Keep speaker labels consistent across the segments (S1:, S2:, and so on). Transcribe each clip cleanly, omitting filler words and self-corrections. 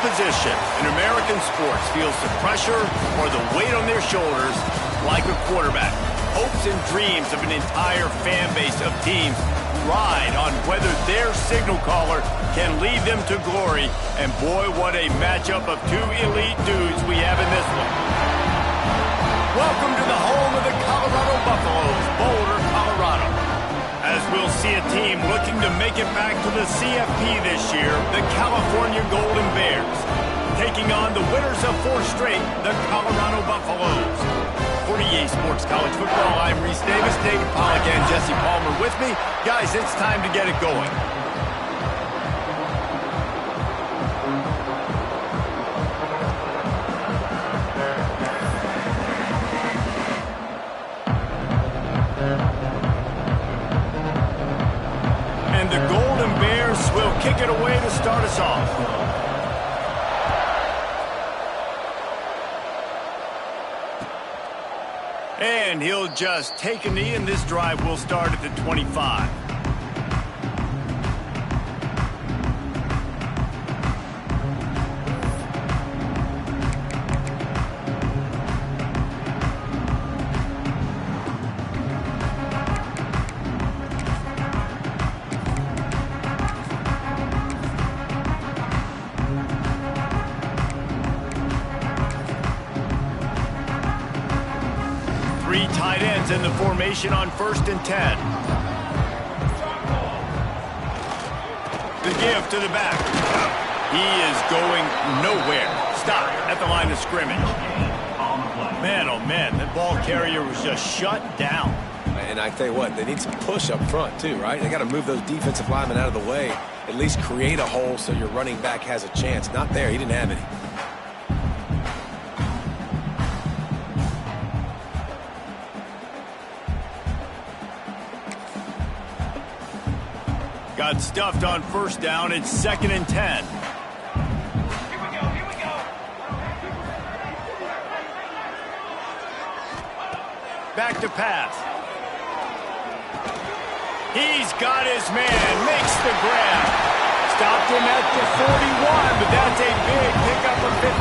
S1: position in American sports feels the pressure or the weight on their shoulders like a quarterback. Hopes and dreams of an entire fan base of teams ride on whether their signal caller can lead them to glory. And boy, what a matchup of two elite dudes we have in this one. Welcome to the home of the Colorado Buffaloes, Boulder, Colorado. As we'll see a team looking to make it back to the CFP this year, the California Golden Bears, taking on the winners of 4 straight, the Colorado Buffaloes. For the EA Sports College Football, I'm Reese Davis, David Pollack, and Jesse Palmer with me. Guys, it's time to get it going. And the Golden Bears will kick it away to start us off. And he'll just take a knee, and this drive will start at the 25. Three tight ends in the formation on 1st and 10. The give to the back. He is going nowhere. Stop at the line of scrimmage. Man, oh man, that ball carrier was just shut down.
S2: And I tell you what, they need some push up front too, right? They got to move those defensive linemen out of the way. At least create a hole so your running back has a chance. Not there. He didn't have any.
S1: Got stuffed on 1st down. It's 2nd and 10.
S3: Here we go, here we go.
S1: Back to pass. He's got his man. Makes the grab. Stopped him at the 41, but that's a big pickup of 15.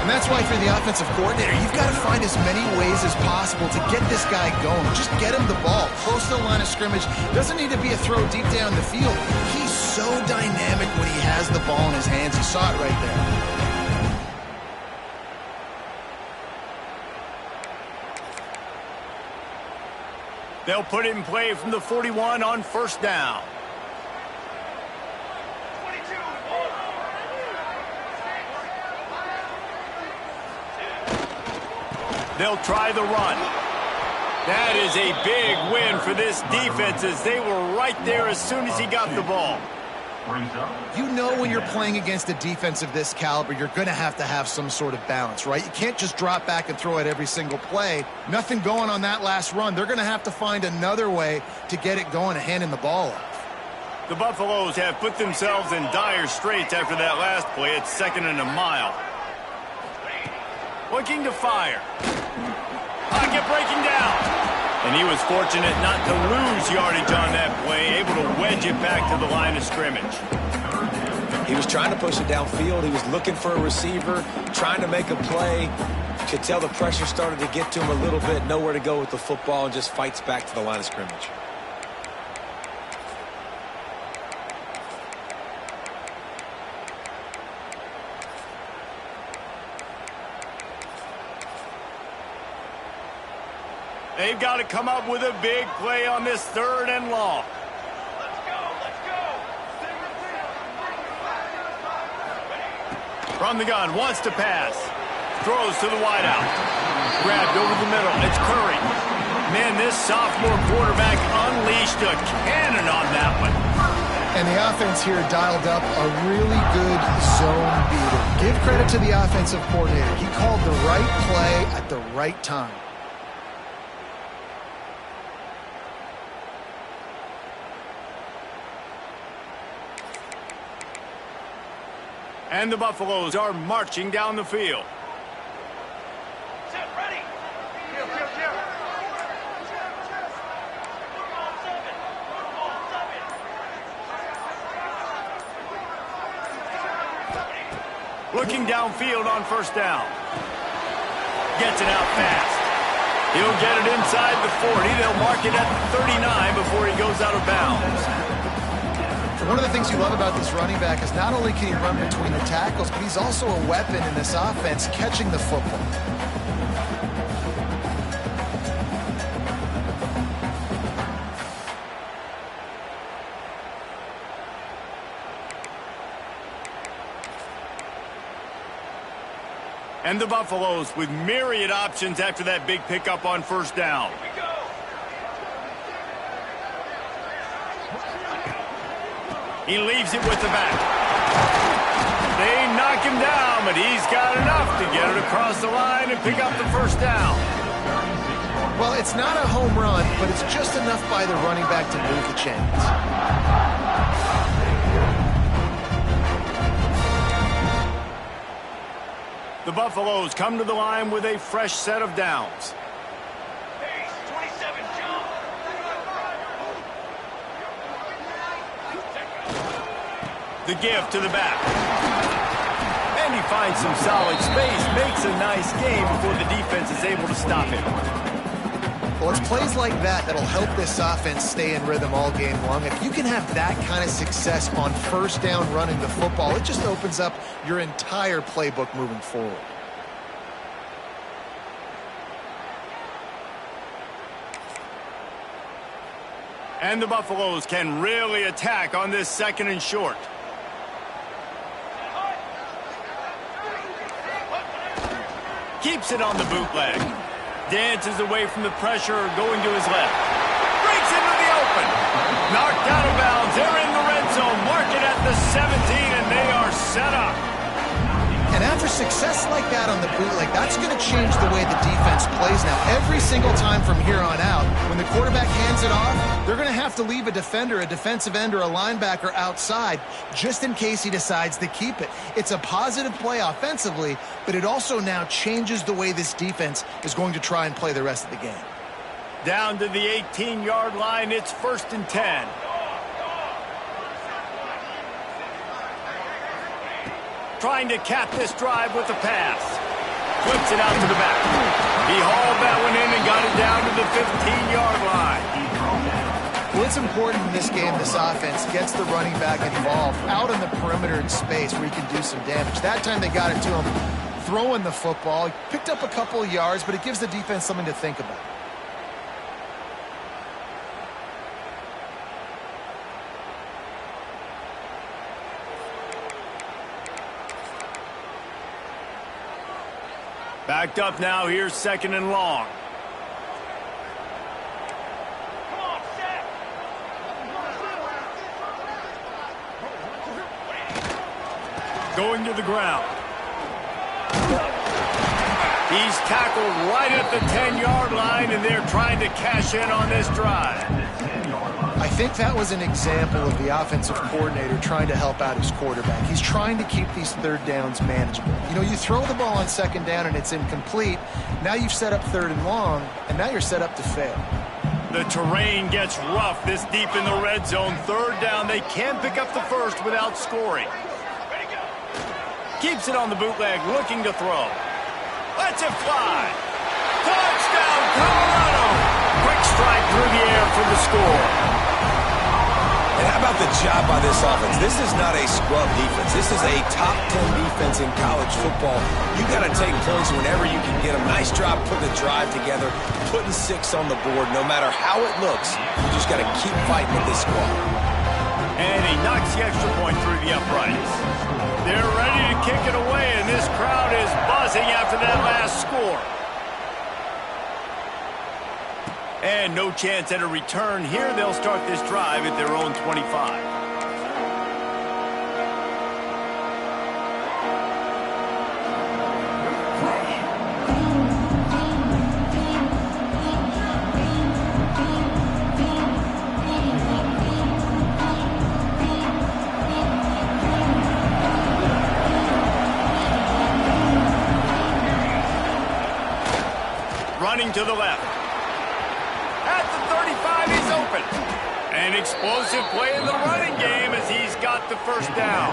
S4: And that's why, for the offensive coordinator, you've got to find as many ways as possible to get this guy going. Just get him the ball. Close to the line of scrimmage. Doesn't need to be a throw deep down the field. He's so dynamic when he has the ball in his hands. You saw it right there.
S1: They'll put it in play from the 41 on 1st down. They'll try the run. That is a big win for this defense, as they were right there as soon as he got the ball.
S4: You know, when you're playing against a defense of this caliber, you're going to have some sort of balance, right? You can't just drop back and throw it every single play. Nothing going on that last run. They're going to have to find another way to get it going and handing the ball off.
S1: The Buffaloes have put themselves in dire straits after that last play. It's 2nd and a mile. Looking to fire. Pocket breaking down. And he was fortunate not to lose yardage on that play, able to wedge it back to the line of scrimmage.
S2: He was trying to push it downfield. He was looking for a receiver, trying to make a play. You could tell the pressure started to get to him a little bit. Nowhere to go with the football, and just fights back to the line of scrimmage.
S1: They've got to come up with a big play on this 3rd and long.
S3: Let's go, let's go.
S1: From the gun, wants to pass. Throws to the wideout. Grabbed over the middle. It's Curry. Man, this sophomore quarterback unleashed a cannon on that one.
S4: And the offense here dialed up a really good zone beater. Give credit to the offensive coordinator. He called the right play at the right time.
S1: And the Buffaloes are marching down the field.
S3: Set, ready. Kill. Football 7.
S1: Looking downfield on first down. Gets it out fast. He'll get it inside the 40. They'll mark it at the 39 before he goes out of bounds.
S4: One of the things you love about this running back is not only can he run between the tackles, but he's also a weapon in this offense catching the football.
S1: And the Buffaloes with myriad options after that big pickup on first down.
S3: Here we go.
S1: He leaves it with the back. They knock him down, but he's got enough to get it across the line and pick up the first down.
S4: Well, it's not a home run, but it's just enough by the running back to move the chains.
S1: The Buffaloes come to the line with a fresh set of downs.
S3: Pace, 27, jump.
S1: The give to the back. And he finds some solid space, makes a nice game before the defense is able to stop him.
S4: Well, it's plays like that that'll help this offense stay in rhythm all game long. If you can have that kind of success on first down running the football, it just opens up your entire playbook moving forward.
S1: And the Buffaloes can really attack on this second and short. Keeps it on the bootleg. Dances away from the pressure, going to his left. Breaks into the open. Knocked out of bounds. They're in the red zone. Mark it at the 17, and they are set up.
S4: And after success like that on the bootleg, that's going to change the way the defense plays now. Every single time from here on out, when the quarterback hands it off, they're going to have to leave a defender, a defensive end, or a linebacker outside just in case he decides to keep it. It's a positive play offensively, but it also now changes the way this defense is going to try and play the rest of the game.
S1: Down to the 18-yard line, it's 1st and 10. Trying to cap this drive with the pass. Flips it out to the back. He hauled that one in and got it down to the 15-yard line.
S4: Well, it's important in this game this offense gets the running back involved out on the perimeter in space where he can do some damage. That time they got it to him throwing the football. He picked up a couple of yards, but it gives the defense something to think about.
S1: Backed up now, here's 2nd and long.
S3: Come on, set.
S1: Going to the ground. He's tackled right at the 10-yard line, and they're trying to cash in on this drive.
S4: I think that was an example of the offensive coordinator trying to help out his quarterback. He's trying to keep these third downs manageable. You know, you throw the ball on 2nd down and it's incomplete. Now you've set up 3rd and long, and now you're set up to fail.
S1: The terrain gets rough this deep in the red zone. 3rd down, they can't pick up the first without scoring.
S3: Ready, go.
S1: Keeps it on the bootleg, looking to throw. Lets it fly. Touchdown, Colorado! Quick strike through the air for the score.
S2: And how about the job by this offense? This is not a scrub defense. This is a top 10 defense in college football. You got to take points whenever you can get them. Nice job putting the drive together, putting 6 on the board. No matter how it looks, you just got to keep fighting with this squad.
S1: And he knocks the extra point through the uprights. They're ready to kick it away, and this crowd is buzzing after that last score. And no chance at a return here. They'll start this drive at their own 25. Running to the left. At the 35, he's open. An explosive play in the running game as he's got the first down.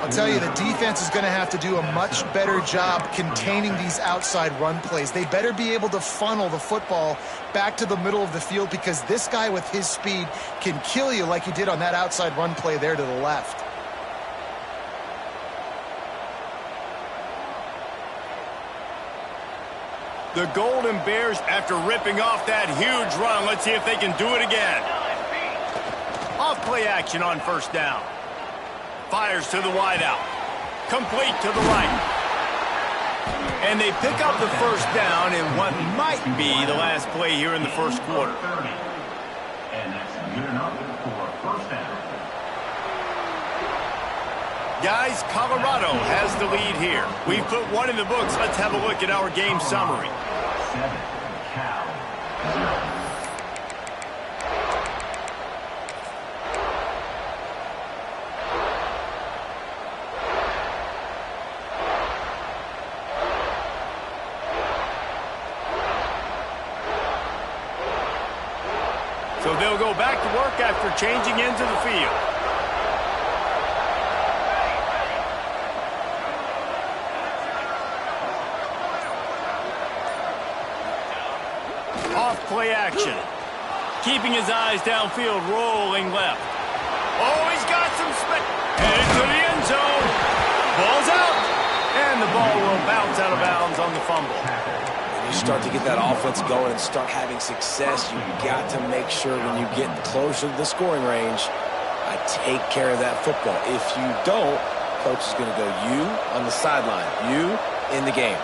S4: I'll tell you, the defense is going to have to do a much better job containing these outside run plays. They better be able to funnel the football back to the middle of the field, because this guy with his speed can kill you like he did on that outside run play there to the left.
S1: The Golden Bears, after ripping off that huge run, let's see if they can do it again. Off play action on first down. Fires to the wideout. Complete to the right. And they pick up the first down in what might be the last play here in the first quarter.
S5: And that's good enough for first down.
S1: Guys, Colorado has the lead here. We've put one in the books. Let's have a look at our game summary.
S5: 7, Cal, 0.
S1: So they'll go back to work after changing into the field. Off play action. Keeping his eyes downfield, rolling left. Oh, he's got some space. Headed to the end zone. Ball's out. And the ball will bounce out of bounds on the fumble.
S2: When you start to get that offense going and start having success, you've got to make sure when you get closer to the scoring range, I take care of that football. If you don't, coach is going to go you on the sideline, you in the game.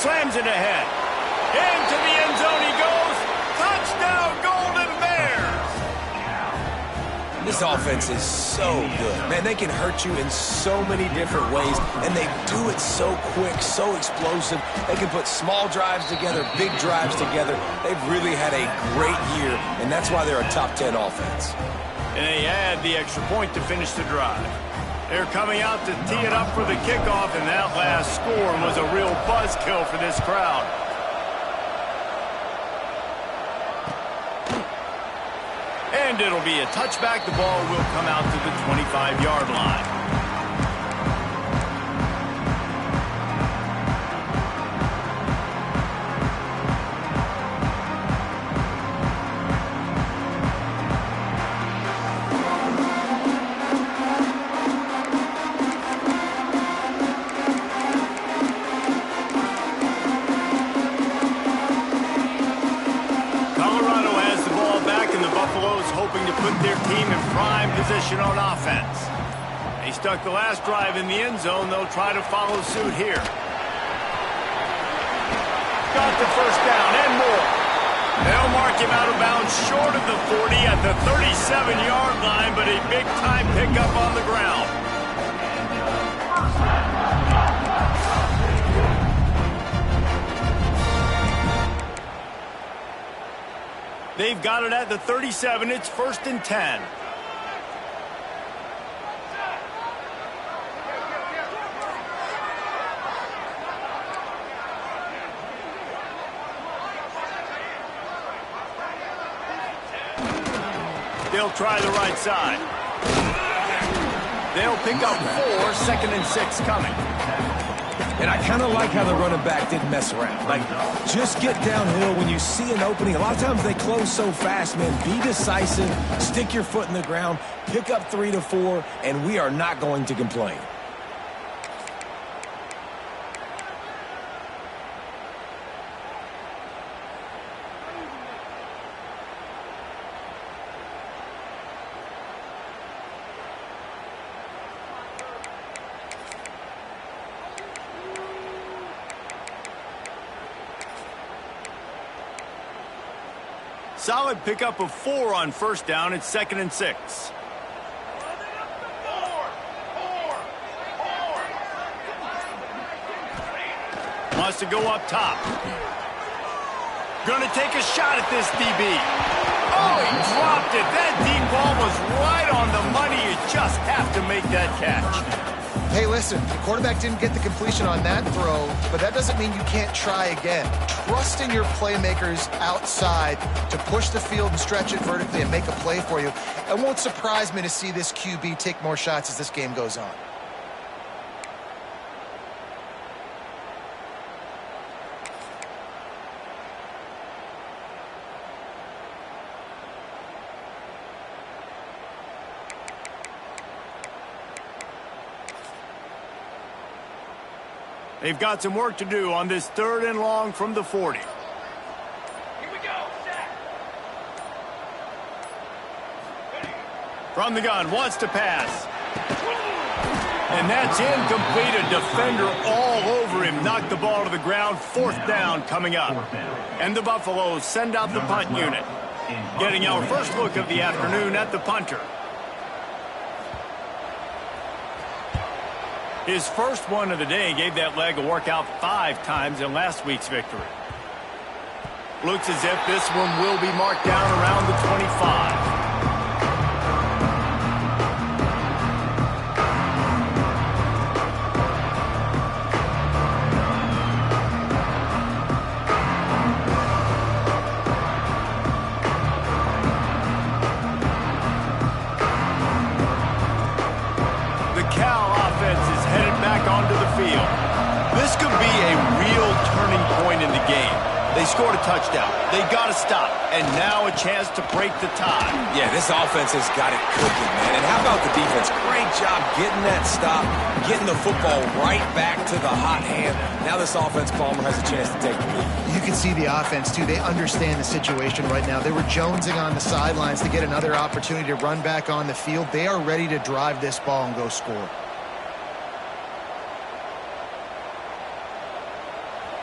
S1: Slams it ahead. Into the end zone he goes. Touchdown, Golden Bears!
S2: This offense is so good. Man, they can hurt you in so many different ways, and they do it so quick, so explosive. They can put small drives together, big drives together. They've really had a great year, and that's why they're a top 10 offense.
S1: And they add the extra point to finish the drive. They're coming out to tee it up for the kickoff, and that last score was a real buzzkill for this crowd. And it'll be a touchback. The ball will come out to the 25-yard line. Hoping to put their team in prime position on offense. They stuck the last drive in the end zone. They'll try to follow suit here. Got the first down and more. They'll mark him out of bounds short of the 40 at the 37-yard line, but a big-time pickup on the ground. They've got it at the 37. It's 1st and 10. They'll try the right side. They'll pick up 4, 2nd and 6 coming.
S2: And I kind of like how the running back didn't mess around. Like, just get downhill when you see an opening. A lot of times they close so fast, man. Be decisive, stick your foot in the ground, pick up 3 to 4, and we are not going to complain.
S1: Solid pickup of 4 on first down. It's 2nd and 6. Wants to go up top. Gonna take a shot at this DB. Oh, he dropped it. That deep ball was right on the money. You just have to make that catch.
S4: Hey, listen, the quarterback didn't get the completion on that throw, but that doesn't mean you can't try again. Trust in your playmakers outside to push the field and stretch it vertically and make a play for you. It won't surprise me to see this QB take more shots as this game goes on.
S1: They've got some work to do on this 3rd and long from the 40.
S3: Here we go, set.
S1: From the gun, wants to pass. And that's incomplete. A defender all over him. Knocked the ball to the ground. 4th down coming up. And the Buffaloes send out the punt unit. Getting our first look of the afternoon at the punter. His first one of the day gave that leg a workout 5 times in last week's victory. Looks as if this one will be marked down around the 25. This could be a real turning point in the game. They scored a touchdown. They got to stop. And now a chance to break the tie.
S2: Yeah, this offense has got it cooking, man. And how about the defense? Great job getting that stop, getting the football right back to the hot hand. Now this offense, Palmer, has a chance to take the lead.
S4: You can see the offense, too. They understand the situation right now. They were jonesing on the sidelines to get another opportunity to run back on the field. They are ready to drive this ball and go score.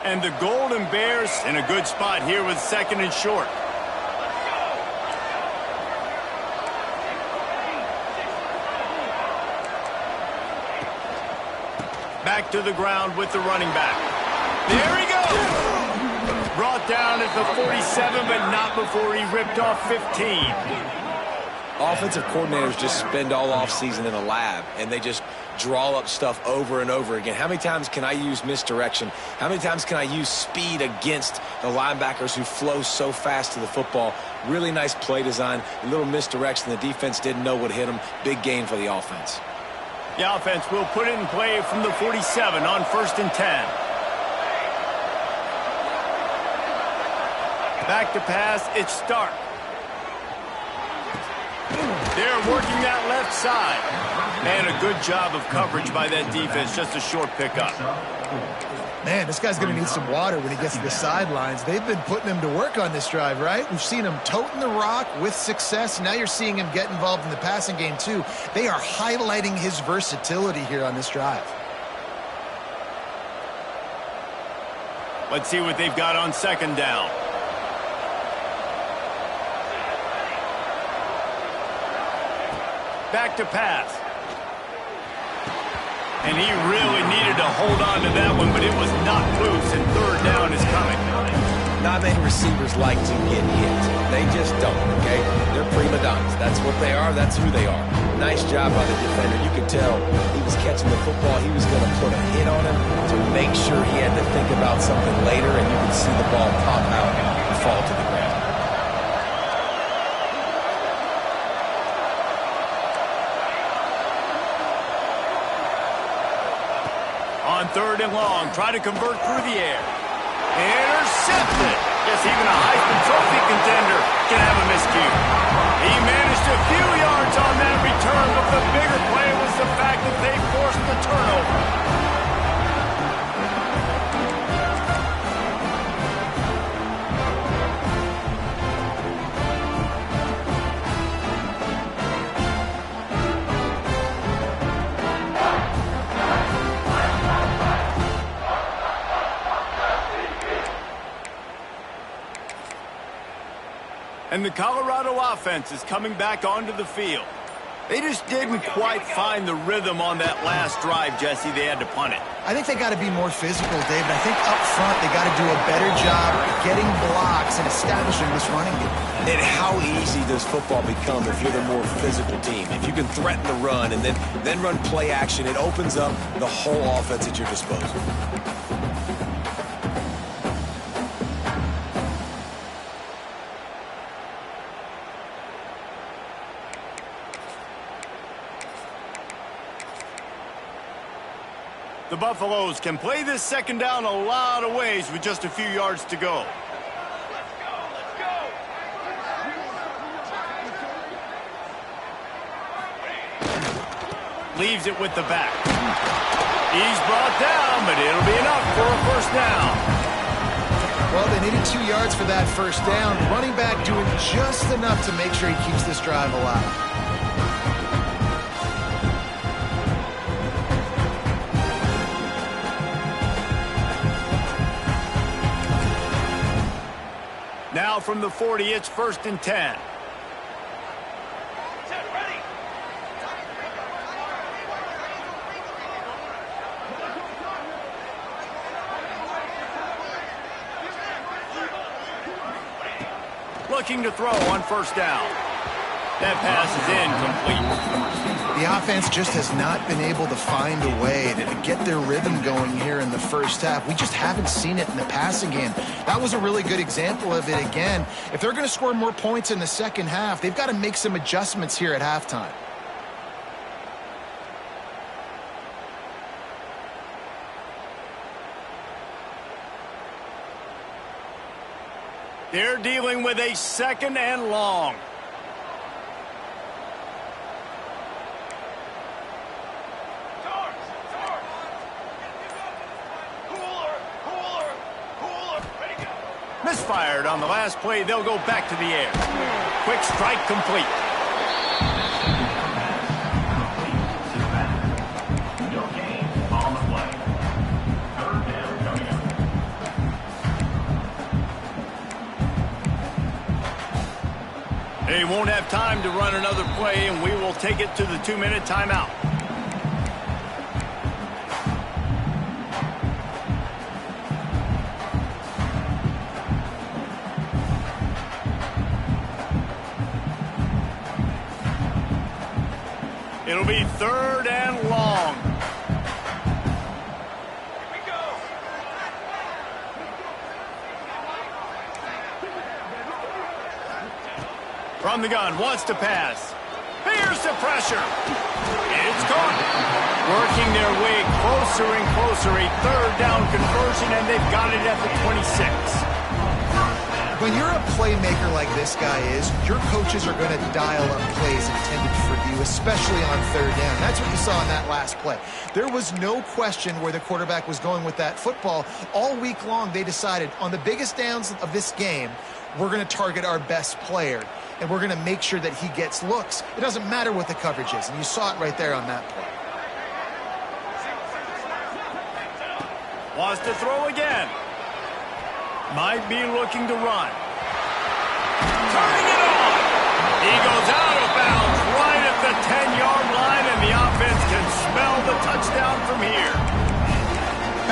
S1: And the Golden Bears in a good spot here with 2nd and short. Back to the ground with the running back. There he goes! Brought down at the 47, but not before he ripped off 15.
S2: Offensive coordinators just spend all offseason in a lab, and they just draw up stuff over and over again. How many times can I use misdirection? How many times can I use speed against the linebackers who flow so fast to the football? Really nice play design, a little misdirection. The defense didn't know what hit them. Big gain for the offense.
S1: The offense will put it in play from the 47 on 1st and 10. Back to pass, it's Stark. They're working that left side. And a good job of coverage by that defense. Just a short pickup.
S4: Man, this guy's going to need some water when he gets to the sidelines. They've been putting him to work on this drive, right? We've seen him toting the rock with success. Now you're seeing him get involved in the passing game, too. They are highlighting his versatility here on this drive.
S1: Let's see what they've got on 2nd down. Back to pass. And he really needed to hold on to that one, but it was knocked loose, and 3rd down is coming.
S2: Not many receivers like to get hit. They just don't, okay? They're prima donnas. That's what they are. That's who they are. Nice job by the defender. You could tell he was catching the football. He was going to put a hit on him to make sure he had to think about something later, and you could see the ball pop out and fall to the ground.
S1: On 3rd and long, try to convert through the air. Intercepted. Yes, even a Heisman Trophy contender can have a miscue. He managed a few yards on that return, but the bigger play was the fact that they forced the turnover. And the Colorado offense is coming back onto the field. They just didn't quite find the rhythm on that last drive, Jesse. They had to punt it.
S4: I think they got to be more physical, David. I think up front they got to do a better job getting blocks and establishing this running game.
S2: And how easy does football become if you're the more physical team? If you can threaten the run and then run play action, it opens up the whole offense at your disposal.
S1: The Buffaloes can play this second down a lot of ways with just a few yards to go.
S3: Let's go, let's go.
S1: Leaves it with the back. He's brought down, but it'll be enough for a first down.
S4: Well, they needed 2 yards for that first down. Running back doing just enough to make sure he keeps this drive alive.
S1: Now from the 40, it's 1st and 10.
S3: Set, ready.
S1: Looking to throw on first down. That pass is incomplete.
S4: The offense just has not been able to find a way to get their rhythm going here in the first half. We just haven't seen it in the passing game. That was a really good example of it again. If they're going to score more points in the second half, they've got to make some adjustments here at halftime.
S1: They're dealing with a 2nd and long. Misfired on the last play. They'll go back to the air. Quick strike complete.
S5: No gain on the play. Third down coming up.
S1: They won't have time to run another play, and we will take it to the 2-minute timeout. It'll be 3rd and long.
S3: Here we go.
S1: From the gun, wants to pass. Here's the pressure. It's caught. Working their way closer and closer. A 3rd down conversion, and they've got it at the 26.
S4: When you're a playmaker like this guy is, your coaches are going to dial up plays intended for you, especially on 3rd down. That's what you saw in that last play. There was no question where the quarterback was going with that football. All week long, they decided on the biggest downs of this game, we're going to target our best player, and we're going to make sure that he gets looks. It doesn't matter what the coverage is, and you saw it right there on that play.
S1: Wants to throw again. Might be looking to run. Turning it on. He goes out of bounds right at the 10-yard line, and the offense can smell the touchdown from here.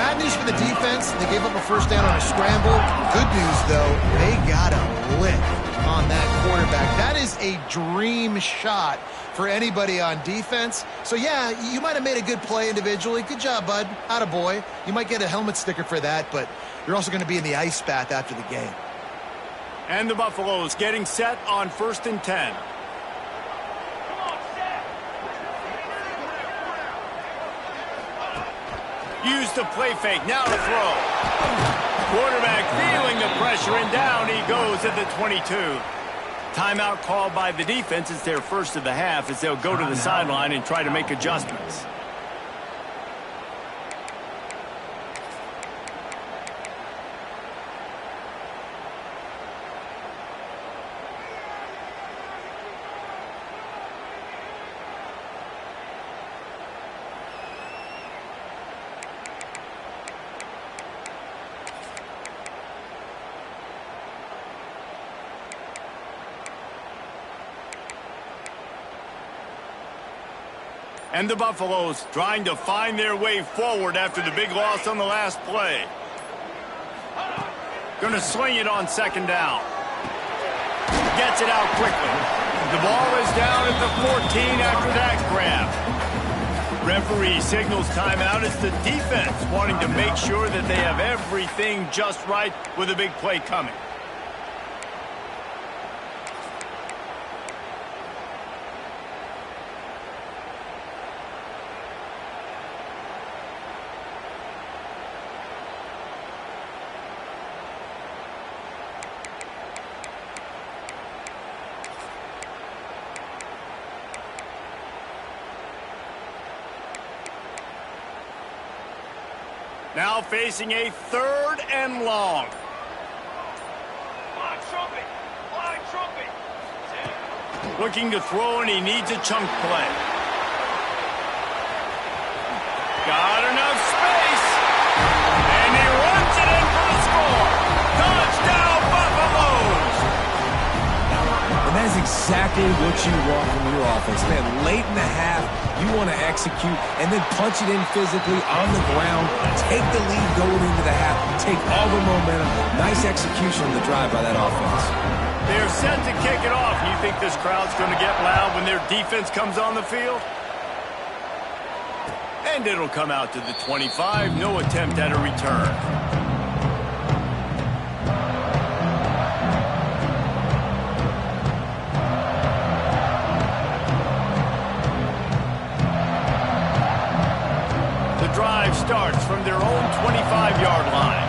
S4: Bad news for the defense. They gave up a first down on a scramble. Good news, though, they got a lick on that quarterback. That is a dream shot for anybody on defense. So, yeah, you might have made a good play individually. Good job, bud. Attaboy. You might get a helmet sticker for that, but you're also going to be in the ice bath after the game.
S1: And the Buffaloes getting set on 1st and 10.
S3: Come on, set.
S1: Use the play fake. Now to throw. Quarterback feeling the pressure, and down he goes at the 22. Timeout called by the defense. It's their first of the half as they'll go to the sideline and try to make adjustments. And the Buffaloes trying to find their way forward after the big loss on the last play. Going to sling it on second down. Gets it out quickly. The ball is down at the 14 after that grab. Referee signals timeout. It's the defense wanting to make sure that they have everything just right with a big play coming. Now facing a 3rd and long.
S3: Fly trumpet! Fly trumpet!
S1: Looking to throw, and he needs a chunk play. Got enough space. And he runs it in for the score. Touchdown, Buffaloes!
S2: And that's exactly what you want from your offense. Man, late in the half, you want to execute and then punch it in physically on the ground. Take the lead going into the half. Take all the momentum. Nice execution on the drive by that offense.
S1: They're set to kick it off. You think this crowd's going to get loud when their defense comes on the field? And it'll come out to the 25. No attempt at a return. Drive starts from their own 25-yard line.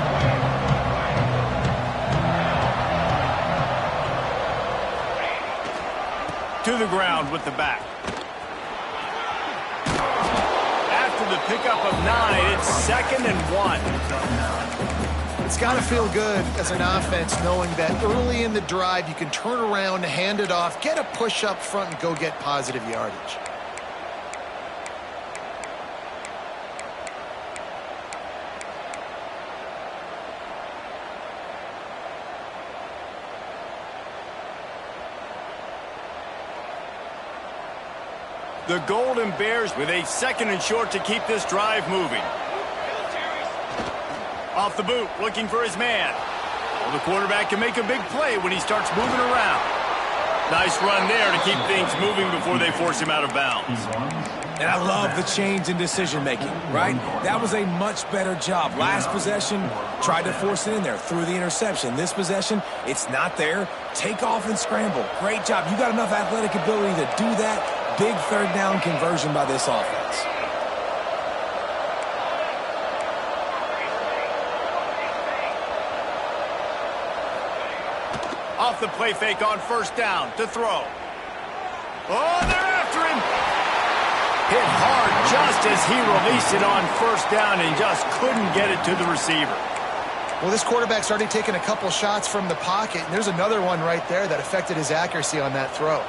S1: To the ground with the back. After the pickup of 9, it's 2nd and 1.
S4: It's got to feel good as an offense knowing that early in the drive you can turn around, hand it off, get a push up front, and go get positive yardage.
S1: The Golden Bears with a 2nd and short to keep this drive moving. Off the boot, looking for his man. Well, the quarterback can make a big play when he starts moving around. Nice run there to keep things moving before they force him out of bounds.
S2: And I love the change in decision-making, right? That was a much better job. Last possession, tried to force it in there, threw the interception. This possession, it's not there. Take off and scramble. Great job. You got enough athletic ability to do that. Big 3rd down conversion by this offense.
S1: Off the play fake on 1st down to throw. Oh, they're after him. Hit hard just as he released it on 1st down and just couldn't get it to the receiver.
S4: Well, this quarterback's already taken a couple shots from the pocket, and there's another one right there that affected his accuracy on that throw.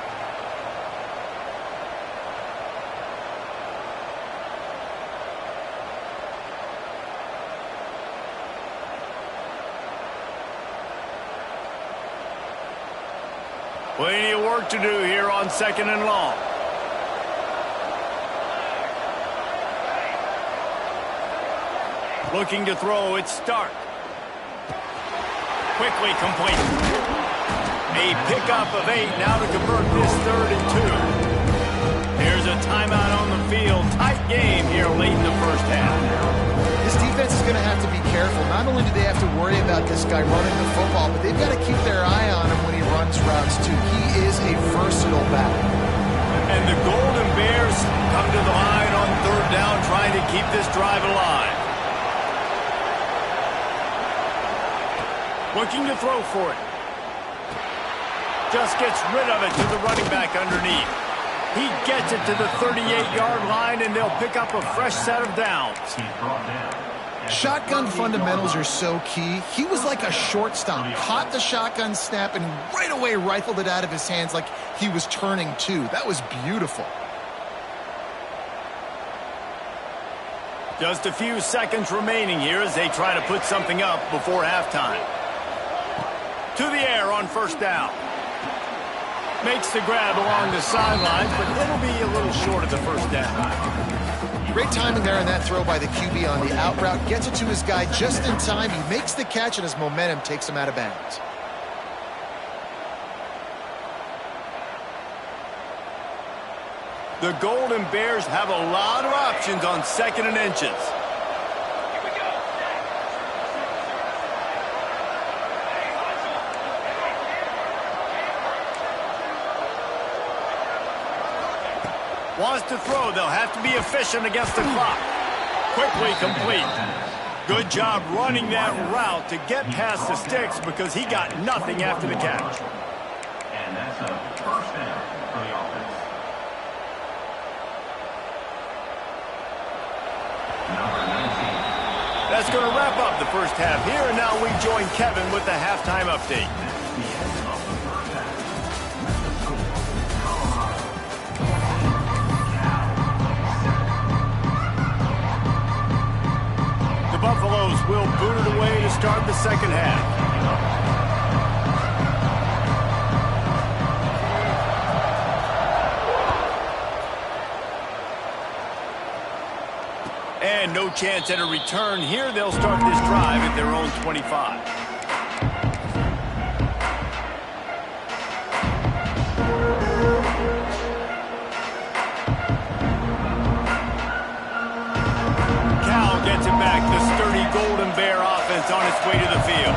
S1: Plenty of work to do here on 2nd and long. Looking to throw, it's Stark. Quickly complete. A pickup of 8 now to convert this 3rd and 2. Here's a timeout on the field. Tight game here late in the 1st half.
S4: This defense is going to have to be careful. Not only do they have to worry about this guy running the football, but they've got to keep their eye on him when he runs routes too. He is a versatile back.
S1: And the Golden Bears come to the line on 3rd down, trying to keep this drive alive. Looking to throw for it. Just gets rid of it to the running back underneath. He gets it to the 38-yard line, and they'll pick up a fresh set of downs.
S4: Shotgun fundamentals are so key. He was like a shortstop. Caught the shotgun snap and right away rifled it out of his hands like he was turning two. That was beautiful.
S1: Just a few seconds remaining here as they try to put something up before halftime. To the air on 1st down. Makes the grab along the sidelines, but it'll be a little short of the first down.
S4: Great timing there on that throw by the QB on the out route. Gets it to his guy just in time. He makes the catch, and his momentum takes him out of bounds.
S1: The Golden Bears have a lot of options on 2nd and inches. Wants to throw. They'll have to be efficient against the clock. Quickly complete. Good job running that route to get past the sticks because he got nothing after the catch.
S5: And that's a first down for the offense. Number 19.
S1: That's going to wrap up the first half here, and now we join Kevin with the halftime update.
S5: The end of the first half.
S1: The Buffaloes will boot it away to start the second half. And no chance at a return here. They'll start this drive at their own 25. Cal gets it back. The sturdy Golden Bear offense on its way to the field.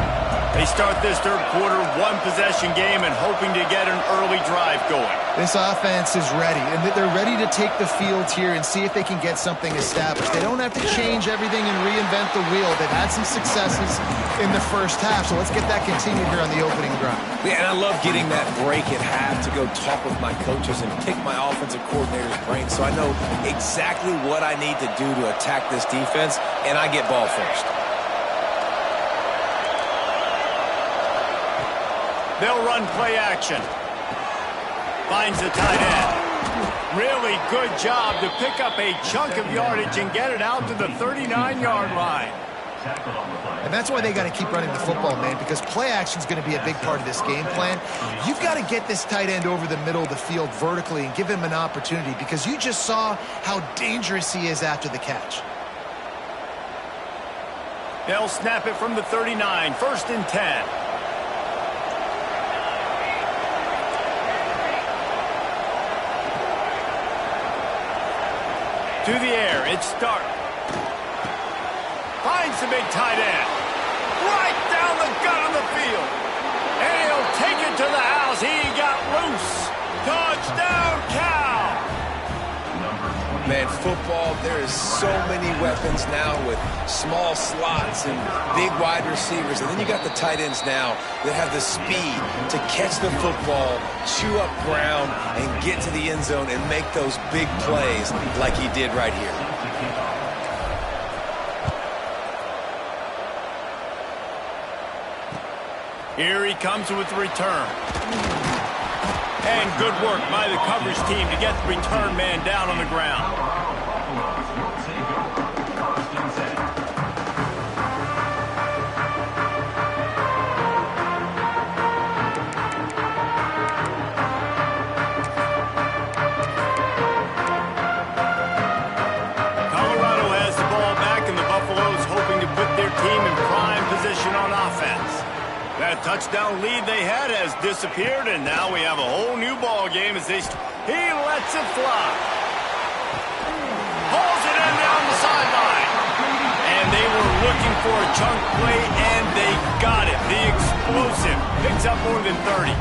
S1: They start this third quarter one-possession game and hoping to get an early drive going.
S4: This offense is ready, and they're ready to take the field here and see if they can get something established. They don't have to change everything and reinvent the wheel. They've had some successes in the first half, so let's get that continued here on the opening drive.
S2: Yeah, and I love getting that break at half to go talk with my coaches and pick my offensive coordinator's brain so I know exactly what I need to do to attack this defense, and I get ball first.
S1: They'll run play action. Finds the tight end. Really good job to pick up a chunk of yardage and get it out to the 39-yard line.
S4: And that's why they got to keep running the football, man, because play action is going to be a big part of this game plan. You've got to get this tight end over the middle of the field vertically and give him an opportunity because you just saw how dangerous he is after the catch.
S1: They'll snap it from the 39, 1st and 10. To the air, it's Stark. Finds the big tight end. Right down the gut on the field. And he'll take it to the house. He got loose. Touchdown, Cal.
S2: Man, football, there is so many weapons now with small slots and big wide receivers. And then you got the tight ends now that have the speed to catch the football, chew up ground, and get to the end zone and make those big plays like he did right here.
S1: Here he comes with the return. And good work by the coverage team to get the return man down on the ground. Colorado has the ball back, and the Buffaloes hoping to put their team in prime position on offense. That touchdown lead they had has disappeared, and now we have a whole new ball game as he lets it fly. Pulls it in down the sideline. And they were looking for a chunk play, and they got it. The explosive picks up more than 30.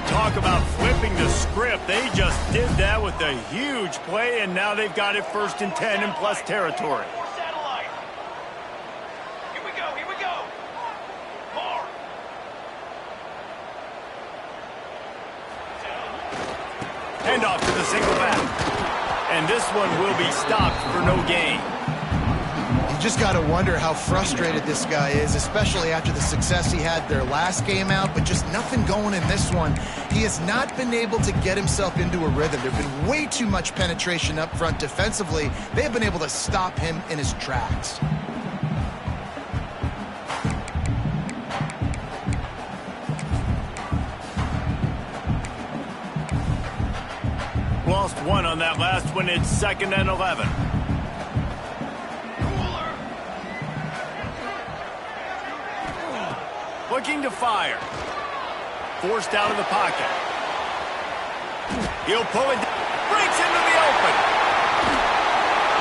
S1: Talk about flipping the script. They just did that with a huge play, and now they've got it 1st and 10 in plus territory.
S3: Satellite. Here we go. Here we go. More.
S1: Hand off to the single back. And this one will be stopped for no gain.
S4: You just got to wonder how frustrated this guy is, especially after the success he had their last game out, but just nothing going in this one. He has not been able to get himself into a rhythm. There's been way too much penetration up front defensively. They have been able to stop him in his tracks.
S1: Lost one on that last one. It's 2nd and 11. Looking to fire. Forced out of the pocket. He'll pull it. Breaks into the open.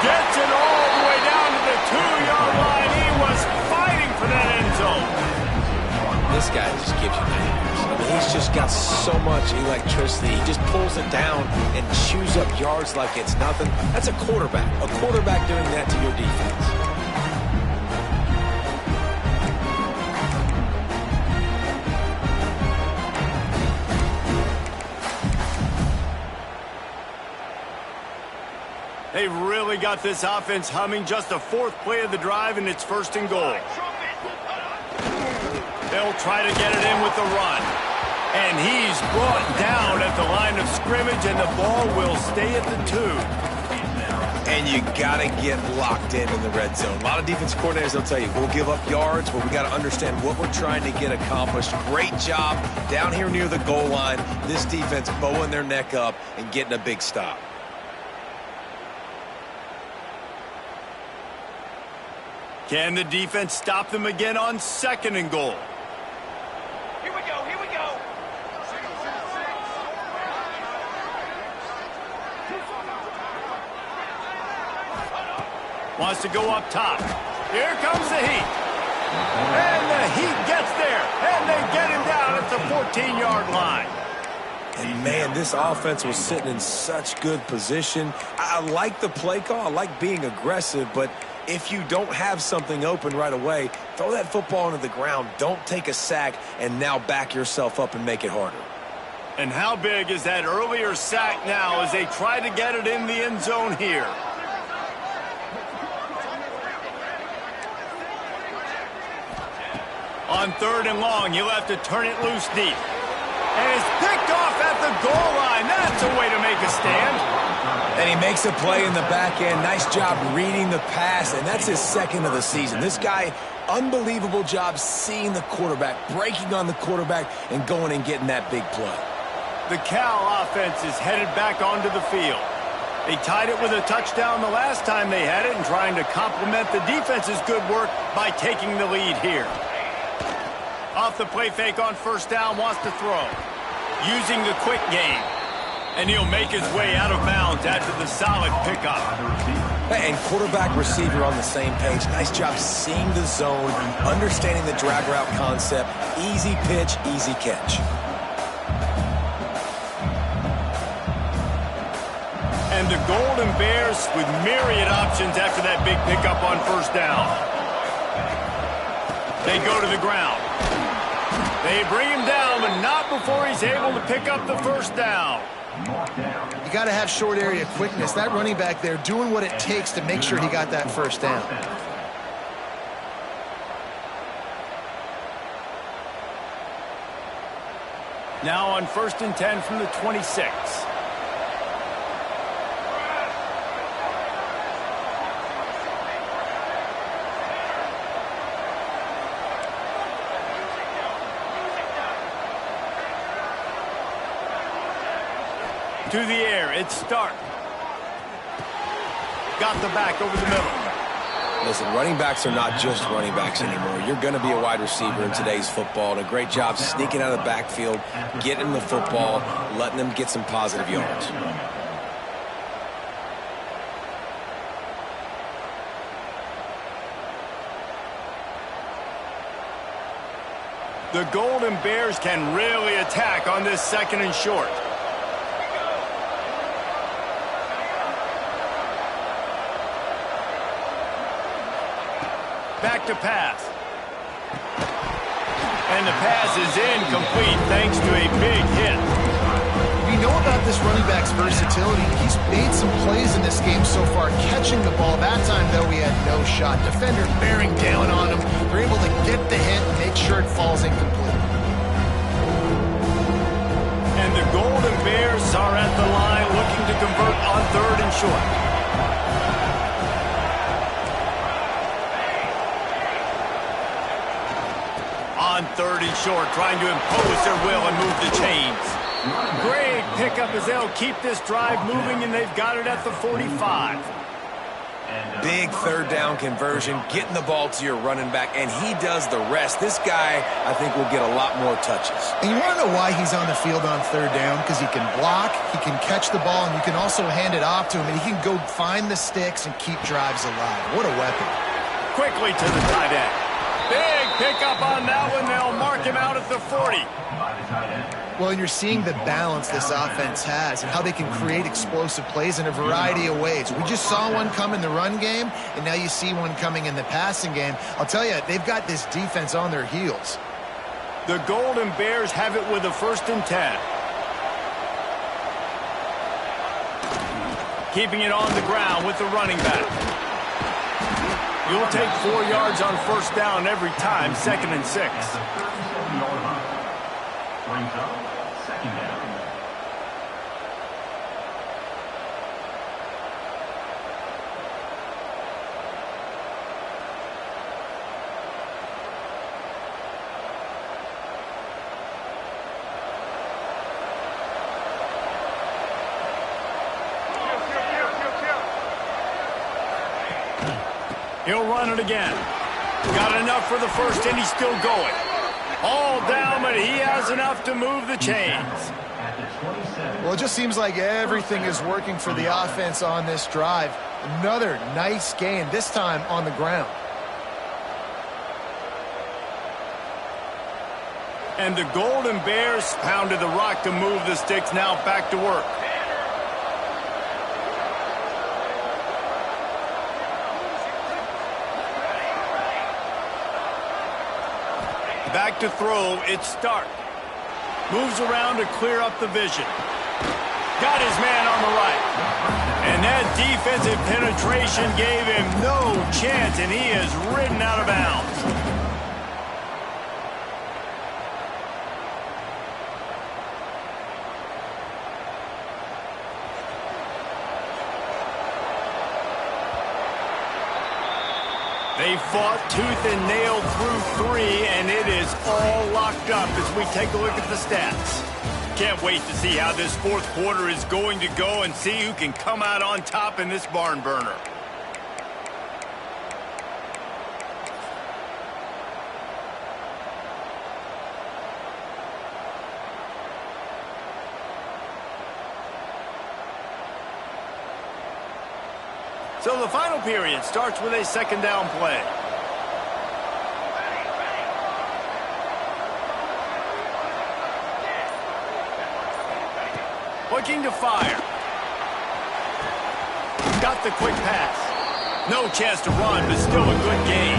S1: Gets it all the way down to the 2-yard line. He was fighting for that end zone.
S2: This guy just gives you nightmares. I mean, he's just got so much electricity. He just pulls it down and chews up yards like it's nothing. That's a quarterback. A quarterback doing that to your defense.
S1: They really got this offense humming. Just the 4th play of the drive, and it's 1st and goal. They'll try to get it in with the run. And he's brought down at the line of scrimmage, and the ball will stay at the 2.
S2: And you got to get locked in the red zone. A lot of defense coordinators, they'll tell you, we'll give up yards, but we got to understand what we're trying to get accomplished. Great job down here near the goal line. This defense bowing their neck up and getting a big stop.
S1: Can the defense stop them again on 2nd and goal?
S3: Here we go, here we go.
S1: Wants to go up top. Here comes the Heat. And the Heat gets there. And they get him down at the 14-yard line.
S2: And, man, this offense was sitting in such good position. I like the play call. I like being aggressive, but if you don't have something open right away, throw that football into the ground. Don't take a sack and now back yourself up and make it harder.
S1: And how big is that earlier sack now as they try to get it in the end zone here? On 3rd and long, he'll have to turn it loose deep. And it's picked off at the goal line. That's a way to make a stand.
S2: And he makes a play in the back end. Nice job reading the pass, and that's his 2nd of the season. This guy, unbelievable job seeing the quarterback, breaking on the quarterback, and going and getting that big play.
S1: The Cal offense is headed back onto the field. They tied it with a touchdown the last time they had it and trying to complement the defense's good work by taking the lead here. Off the play fake on 1st down, wants to throw. Using the quick game. And he'll make his way out of bounds after the solid pickup.
S2: And quarterback receiver on the same page. Nice job seeing the zone, understanding the drag route concept. Easy pitch, easy catch.
S1: And the Golden Bears with myriad options after that big pickup on 1st down. They go to the ground. They bring him down, but not before he's able to pick up the 1st down.
S4: You got to have short area quickness. That running back there doing what it takes to make sure he got that 1st down.
S1: Now on 1st and 10 from the 26. To the air, it's Stark. Got the back over the middle.
S2: Listen, running backs are not just running backs anymore. You're going to be a wide receiver in today's football, and a great job sneaking out of the backfield, getting the football, letting them get some positive yards.
S1: The Golden Bears can really attack on this 2nd and short. Back to pass. And the pass is incomplete thanks to a big hit.
S4: we know about this running back's versatility. He's made some plays in this game so far, catching the ball. That time, though, he had no shot. Defender bearing down on him. They're able to get the hit and make sure it falls incomplete.
S1: And the Golden Bears are at the line looking to convert on 3rd and short. On 3rd and short, trying to impose their will and move the chains. Great pickup as they'll keep this drive moving, and they've got it at the 45.
S2: Big 3rd down conversion, getting the ball to your running back, and he does the rest. This guy, I think, will get a lot more touches.
S4: And you want to know why he's on the field on 3rd down? Because he can block, he can catch the ball, and you can also hand it off to him, and he can go find the sticks and keep drives alive. What a weapon.
S1: Quickly to the tight end. Big pickup on that one. They'll mark him out at the 40.
S4: Well, and you're seeing the balance this offense has and how they can create explosive plays in a variety of ways. We just saw one come in the run game, and now you see one coming in the passing game. I'll tell you, they've got this defense on their heels.
S1: The Golden Bears have it with a 1st and 10. Keeping it on the ground with the running back. You'll take 4 yards on 1st down every time, 2nd and 6.
S5: Brings up 2nd down.
S1: He'll run it again. Got enough for the 1st, and he's still going. All down, but he has enough to move the chains.
S4: Well, it just seems like everything is working for the offense on this drive. Another nice gain, this time on the ground.
S1: And the Golden Bears pounded the rock to move the sticks, now back to work. Back to throw, it's Stark. Moves around to clear up the vision. Got his man on the right. And that defensive penetration gave him no chance, and he is ridden out of bounds. They fought tooth and nail through 3, and it is all locked up as we take a look at the stats. Can't wait to see how this 4th quarter is going to go and see who can come out on top in this barn burner. So the final period starts with a 2nd down play. Looking to fire. Got the quick pass. No chance to run, but still a good gain.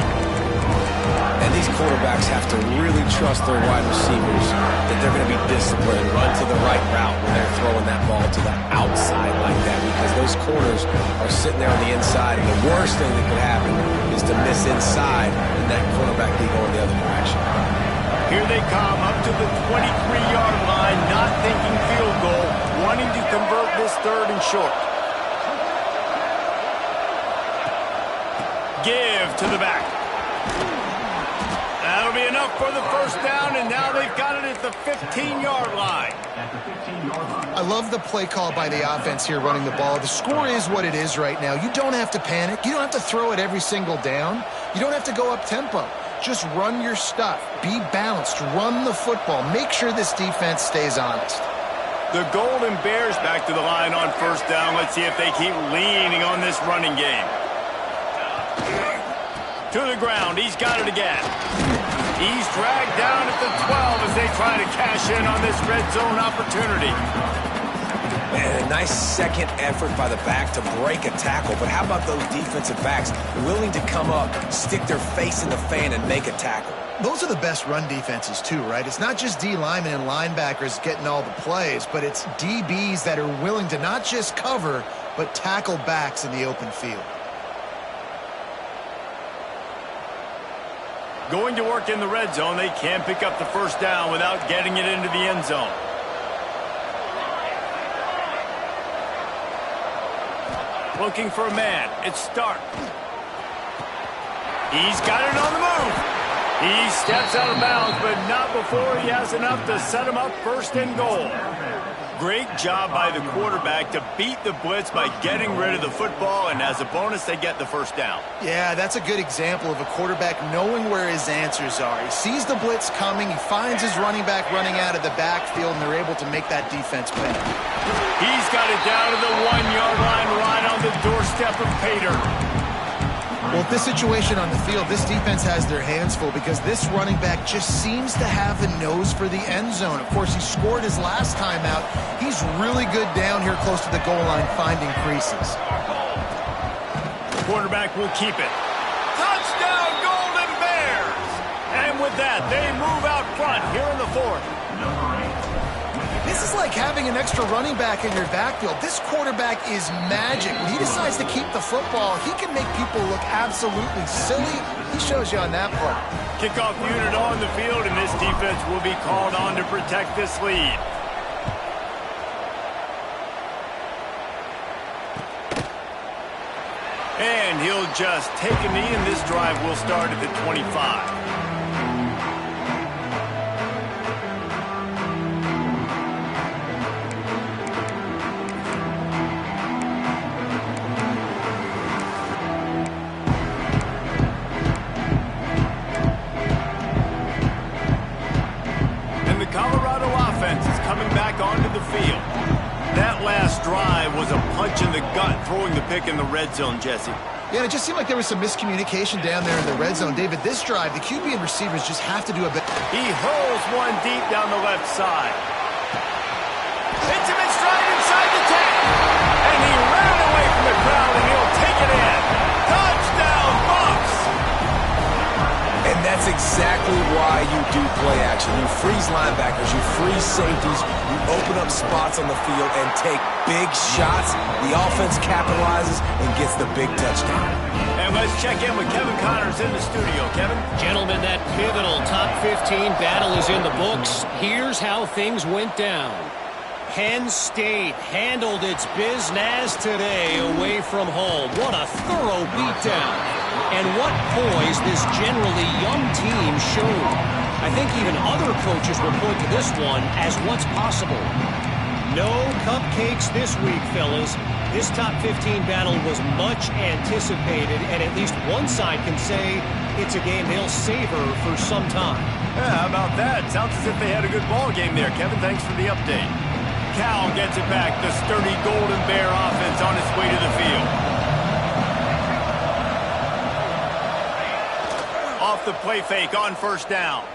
S2: And these quarterbacks have to really trust their wide receivers that they're going to be disciplined, run to the right route when they're throwing that ball to the outside like that, because those corners are sitting there on the inside, and the worst thing that could happen is to miss inside and that quarterback be going the other direction.
S1: Here they come up to the 23-yard line, not thinking field goal, wanting to convert this 3rd and short. Give to the back. That'll be enough for the 1st down, and now they've got it at the 15-yard line.
S4: I love the play call by the offense here running the ball. The score is what it is right now. You don't have to panic. You don't have to throw it every single down. You don't have to go up tempo. Just run your stuff. Be balanced. Run the football. Make sure this defense stays honest.
S1: The Golden Bears back to the line on 1st down. Let's see if they keep leaning on this running game. To the ground. He's got it again. He's dragged down at the 12 as they try to cash in on this red zone opportunity.
S2: And a nice second effort by the back to break a tackle. But how about those defensive backs willing to come up, stick their face in the fan, and make a tackle?
S4: Those are the best run defenses too, right? It's not just D linemen and linebackers getting all the plays, but it's DBs that are willing to not just cover, but tackle backs in the open field.
S1: Going to work in the red zone, they can't pick up the first down without getting it into the end zone. Looking for a man. It's Stark. He's got it on the move. He steps out of bounds, but not before he has enough to set him up first and goal. Great job by the quarterback to beat the blitz by getting rid of the football, and as a bonus, they get the first down.
S4: Yeah, that's a good example of a quarterback knowing where his answers are. He sees the blitz coming, he finds his running back running out of the backfield, and they're able to make that defense pay.
S1: He's got it down to the 1-yard line, right on the doorstep of Pater.
S4: Well, with this situation on the field, this defense has their hands full because this running back just seems to have a nose for the end zone. Of course, he scored his last time out. He's really good down here close to the goal line, finding creases.
S1: Quarterback will keep it. Touchdown, Golden Bears! And with that, they move out front here in the fourth.
S4: This is like having an extra running back in your backfield. This quarterback is magic. When he decides to keep the football, he can make people look absolutely silly. He shows you on that play.
S1: Kickoff unit on the field, and this defense will be called on to protect this lead. And he'll just take a knee, and this drive will start at the 25. Throwing the pick in the red zone, Jesse.
S4: Yeah, it just seemed like there was some miscommunication down there in the red zone. David, this drive, the QB and receivers just have to do a bit.
S1: He hurls one deep down the left side. Hits him in stride inside the 10. And he ran away from the crowd, and he'll take it in. Touchdown, Bucks!
S2: And that's exactly why you do play action. You freeze linebackers, you freeze safeties, you open up spots on the field and take big shots. The offense capitalizes and gets the big touchdown.
S1: And let's check in with Kevin Connors in the studio. Kevin?
S6: Gentlemen, that pivotal top 15 battle is in the books. Here's how things went down. Penn State handled its business today away from home. What a thorough beatdown. And what poise this generally young team showed. I think even other coaches will point to this one as what's possible. No cupcakes this week, fellas. This top 15 battle was much anticipated, and at least one side can say it's a game they'll savor for some time.
S1: Yeah, how about that? Sounds as if they had a good ball game there. Kevin, thanks for the update. Cal gets it back. The sturdy Golden Bear offense on its way to the field. Off the play fake on first down.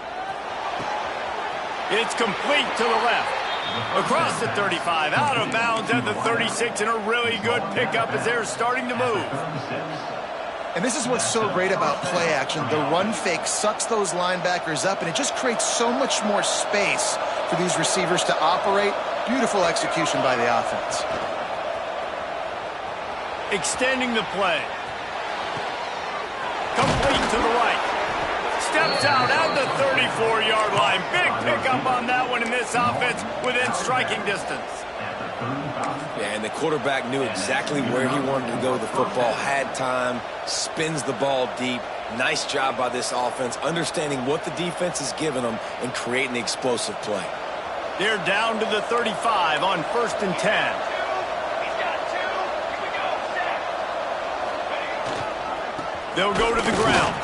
S1: It's complete to the left. Across the 35, out of bounds at the 36, and a really good pickup as they're starting to move.
S4: And this is what's so great about play action. The run fake sucks those linebackers up, and it just creates so much more space for these receivers to operate. Beautiful execution by the offense.
S1: Extending the play. Complete to the right. Steps out at the 34-yard line. Big pickup on that one in this offense within striking distance.
S2: Yeah, and the quarterback knew exactly where he wanted to go with the football, had time, spins the ball deep. Nice job by this offense, understanding what the defense is giving them and creating the explosive play.
S1: They're down to the 35 on 1st and 10.
S3: He's got two. Here we go. Set.
S1: They'll go to the ground.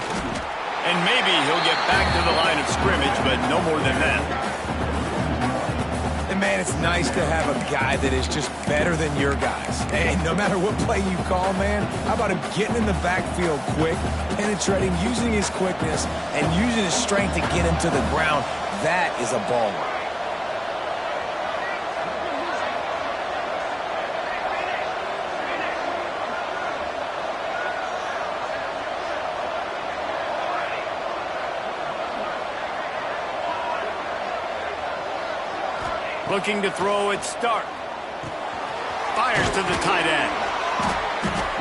S1: And maybe he'll get back to the line of scrimmage, but no more than that.
S2: And, man, it's nice to have a guy that is just better than your guys. And no matter what play you call, man, how about him getting in the backfield quick, penetrating, using his quickness, and using his strength to get him to the ground. That is a baller.
S1: Looking to throw it start. Fires to the tight end.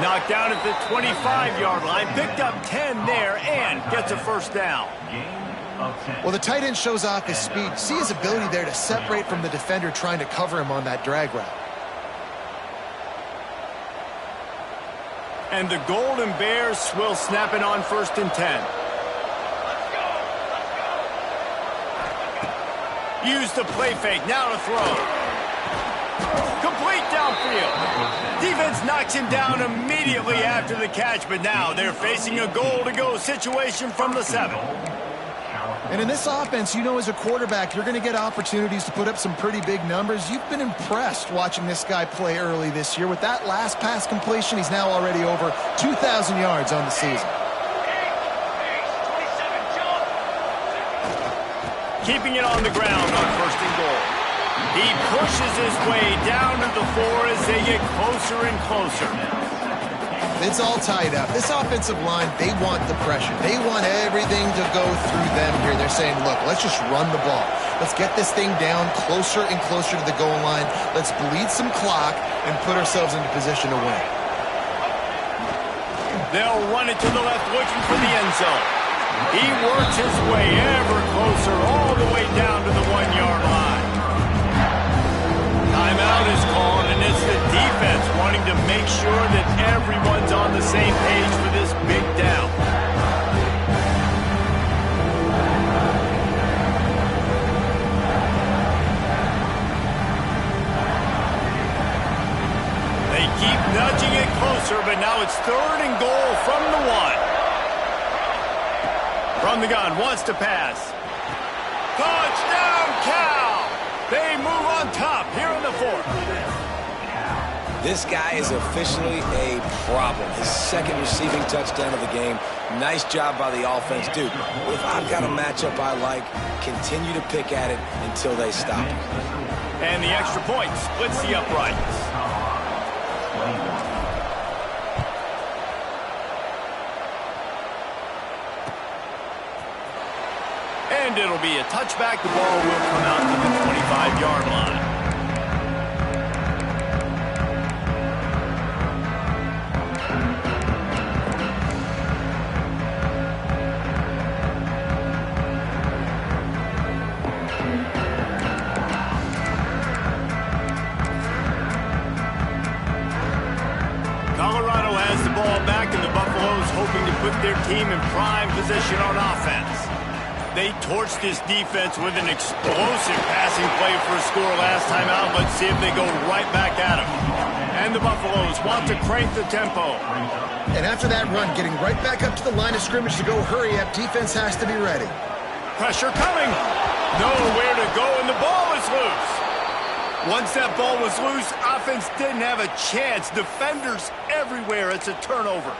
S1: Knocked down at the 25-yard line. Picked up 10 there and gets a first down.
S4: Well, the tight end shows off his speed. See his ability there to separate from the defender trying to cover him on that drag route.
S1: And the Golden Bears will snap it on 1st and 10. Use the play fake, now to throw. Complete downfield. Defense knocks him down immediately after the catch, but now they're facing a goal-to-go situation from the 7.
S4: And in this offense, you know, as a quarterback, you're going to get opportunities to put up some pretty big numbers. You've been impressed watching this guy play early this year. With that last pass completion, he's now already over 2,000 yards on the season.
S1: Keeping it on the ground on 1st and goal. He pushes his way down to the 4 as they get closer and closer.
S4: It's all tied up. This offensive line, they want the pressure. They want everything to go through them here. They're saying, look, let's just run the ball. Let's get this thing down closer and closer to the goal line. Let's bleed some clock and put ourselves into position to win.
S1: They'll run it to the left, looking for the end zone. He works his way ever closer, all the way down to the 1-yard line. Timeout is called, and it's the defense wanting to make sure that everyone's on the same page for this big down. They keep nudging it closer, but now it's 3rd and goal from the 1. From the gun, wants to pass. Touchdown, Cal! They move on top here in the 4th.
S2: This guy is officially a problem. His 2nd receiving touchdown of the game. Nice job by the offense. Dude, if I've got a matchup I like, continue to pick at it until they stop.
S1: And the extra point splits the uprights. And it'll be a touchback. The ball will come out to the 25-yard line. Colorado has the ball back, and the Buffaloes hoping to put their team in prime position on offense. They torched this defense with an explosive passing play for a score last time out. Let's see if they go right back at him. And the Buffaloes want to crank the tempo.
S4: And after that run, getting right back up to the line of scrimmage to go hurry up, defense has to be ready.
S1: Pressure coming. Nowhere to go, and the ball is loose. Once that ball was loose, offense didn't have a chance. Defenders everywhere. It's a turnover.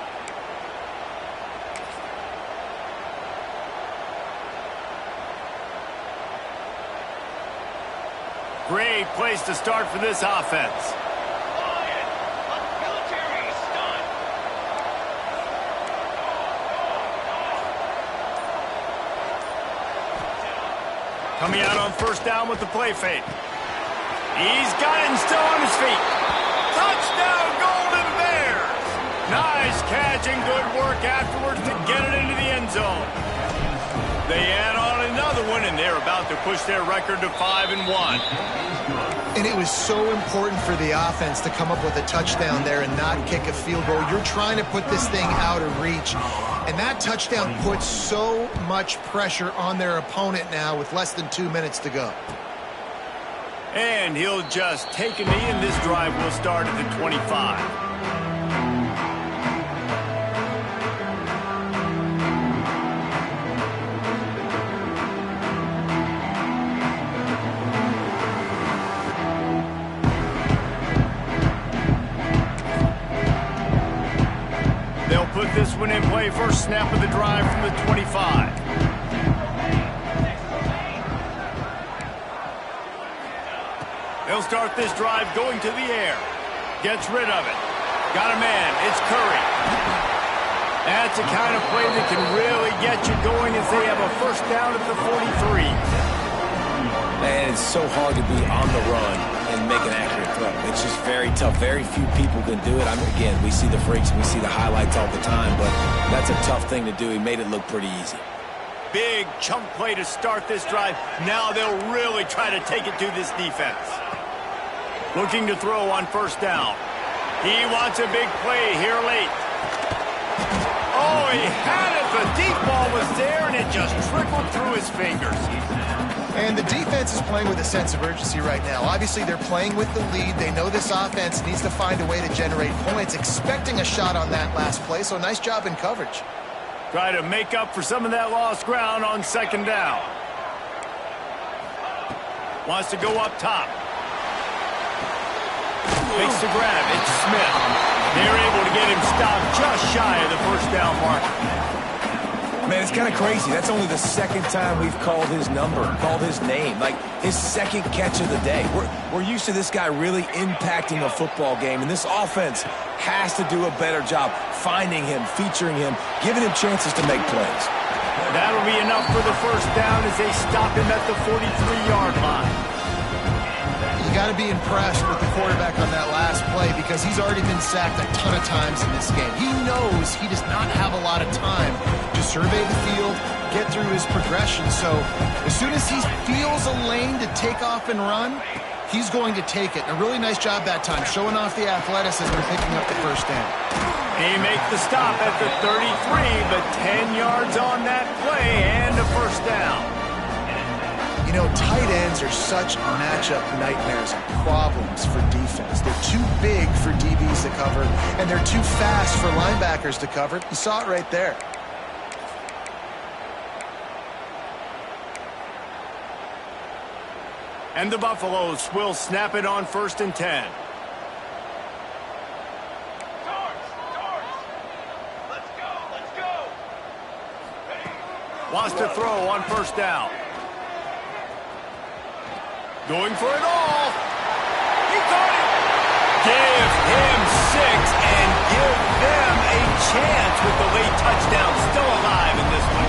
S1: Great place to start for this offense. Coming out on 1st down with the play fake. He's got it and still on his feet. Touchdown, Golden Bears! Nice catch and good work afterwards to get it into the end zone. They add on another one, and they're about to push their record to 5-1.
S4: And it was so important for the offense to come up with a touchdown there and not kick a field goal. You're trying to put this thing out of reach. And that touchdown puts so much pressure on their opponent now with less than 2 minutes to go.
S1: And he'll just take a knee, and this drive will start at the 25. They'll put this one in play. First snap of the drive from the 25. They'll start this drive going to the air. Gets rid of it. Got a man. It's Curry. That's the kind of play that can really get you going as they have a first down at the 43.
S2: And it's so hard to be on the run and make an accurate throw. It's just very tough. Very few people can do it. Again, we see the freaks and we see the highlights all the time, but that's a tough thing to do. He made it look pretty easy.
S1: Big chunk play to start this drive. Now they'll really try to take it to this defense. Looking to throw on first down. He wants a big play here late. Oh, he had it. The deep ball was there, and it just trickled through his fingers.
S4: And the defense is playing with a sense of urgency right now. Obviously, they're playing with the lead. They know this offense needs to find a way to generate points, expecting a shot on that last play, so nice job in coverage.
S1: Try to make up for some of that lost ground on second down. Wants to go up top. Makes the grab. It's Smith. They're able to get him stopped just shy of the first down mark.
S2: Man, it's kind of crazy. That's only the second time we've called his number, called his name, like his second catch of the day. We're used to this guy really impacting a football game, and this offense has to do a better job finding him, featuring him, giving him chances to make plays.
S1: That'll be enough for the first down as they stop him at the 43-yard line.
S4: You got to be impressed with the quarterback on that last play because he's already been sacked a ton of times in this game. He knows he does not have a lot of time to survey the field, get through his progression. So as soon as he feels a lane to take off and run, he's going to take it. And a really nice job that time, showing off the athleticism and picking up the first down.
S1: He makes the stop at the 33, but 10 yards on that play and a first down.
S4: You know, tight ends are such matchup nightmares and problems for defense. They're too big for DBs to cover, and they're too fast for linebackers to cover. You saw it right there.
S1: And the Buffaloes will snap it on 1st and 10.
S3: Let's go.
S1: Wants to throw on first down. Going for it all. He caught it. Give him 6 and give them a chance with the late touchdown still alive in this one.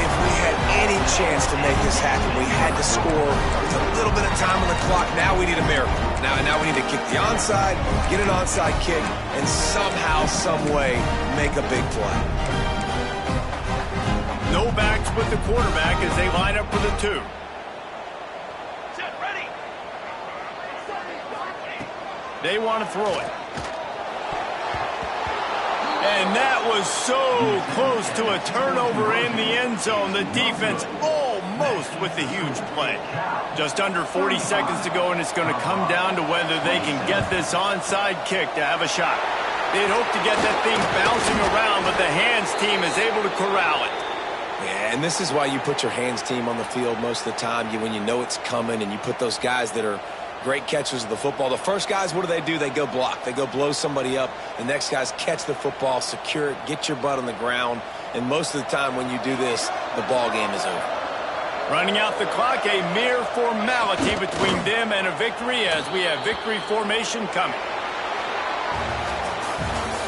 S2: If we had any chance to make this happen, we had to score with a little bit of time on the clock. Now we need a miracle. Now we need to kick the onside, get an onside kick, and somehow, some way, make a big play.
S1: No backs with the quarterback as they line up for the 2. They want to throw it. And that was so close to a turnover in the end zone. The defense almost with the huge play. Just under 40 seconds to go, and it's going to come down to whether they can get this onside kick to have a shot. They'd hope to get that thing bouncing around, but the hands team is able to corral it.
S2: Yeah, and this is why you put your hands team on the field most of the time. When you know it's coming, and you put those guys that are great catchers of the football. The first guys, what do? They go block. They go blow somebody up. The next guys catch the football, secure it, get your butt on the ground. And most of the time when you do this, the ball game is over.
S1: Running out the clock, a mere formality between them and a victory as we have victory formation coming.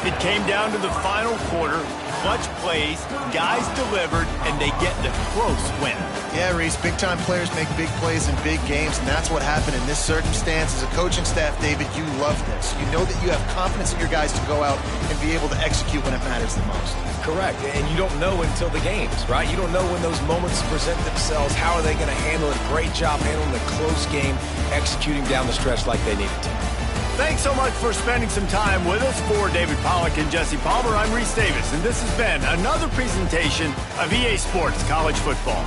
S1: It came down to the final quarter. Clutch plays, guys delivered, and they get the close win.
S4: Yeah, Reese, big-time players make big plays in big games, and that's what happened in this circumstance. As a coaching staff, David, you love this. You know that you have confidence in your guys to go out and be able to execute when it matters the most.
S2: Correct, and you don't know until the games, right? You don't know when those moments present themselves. How are they going to handle it? Great job handling the close game, executing down the stretch like they needed to.
S1: Thanks so much for spending some time with us. For David Pollack and Jesse Palmer, I'm Reese Davis, and this has been another presentation of EA Sports College Football.